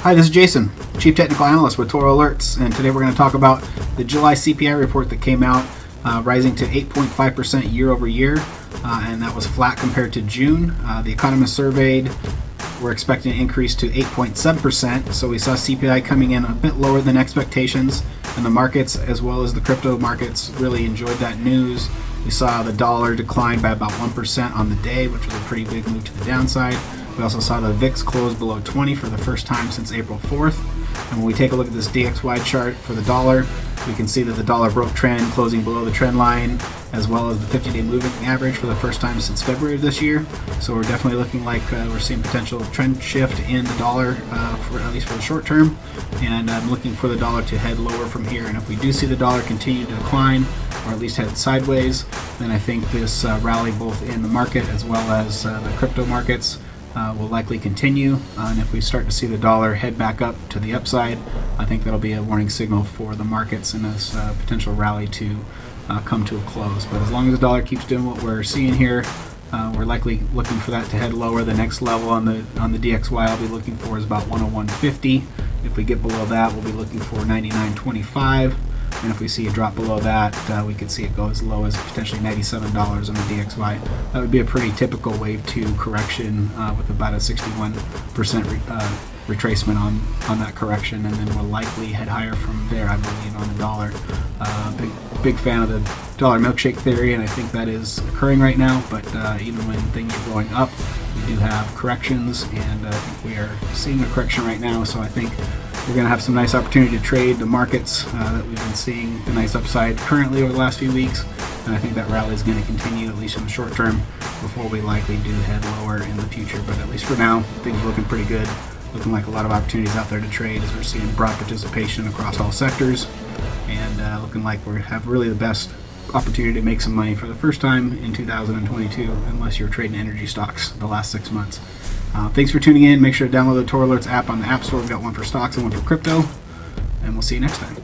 Hi, this is Jason, Chief Technical Analyst with ToroAlerts, and today we're going to talk about the July CPI report that came out, rising to 8.5% year over year, and that was flat compared to June. The economists surveyed were expecting an increase to 8.7%, so we saw CPI coming in a bit lower than expectations, and the markets, as well as the crypto markets, really enjoyed that news. We saw the dollar decline by about 1% on the day, which was a pretty big move to the downside. We also saw the VIX close below 20 for the first time since April 4th. And when we take a look at this DXY chart for the dollar, we can see that the dollar broke trend, closing below the trend line, as well as the 50-day moving average for the first time since February of this year. So we're definitely looking like we're seeing potential trend shift in the dollar, for at least for the short term. And I'm looking for the dollar to head lower from here. And if we do see the dollar continue to decline, or at least head sideways, then I think this rally both in the market as well as the crypto markets will likely continue, and if we start to see the dollar head back up to the upside, I think that'll be a warning signal for the markets and this potential rally to come to a close. But as long as the dollar keeps doing what we're seeing here, we're likely looking for that to head lower. The next level on the DXY I'll be looking for is about 101.50. If we get below that, we'll be looking for 99.25. And if we see a drop below that, we could see it go as low as potentially $97 on the DXY. That would be a pretty typical wave 2 correction with about a 61% retracement on that correction, and then we'll likely head higher from there, I believe, on the dollar. Big fan of the dollar milkshake theory, and I think that is occurring right now, but even when things are going up, we do have corrections, and I think we are seeing a correction right now, so I think we're going to have some nice opportunity to trade the markets that we've been seeing the nice upside currently over the last few weeks, and I think that rally is going to continue, at least in the short term, before we likely do head lower in the future. But at least for now, things are looking pretty good, looking like a lot of opportunities out there to trade as we're seeing broad participation across all sectors, and looking like we have really the best opportunity to make some money for the first time in 2022, unless you're trading energy stocks the last 6 months. Thanks for tuning in. Make sure to download the ToroAlerts app on the App Store. We've got one for stocks and one for crypto, and we'll see you next time.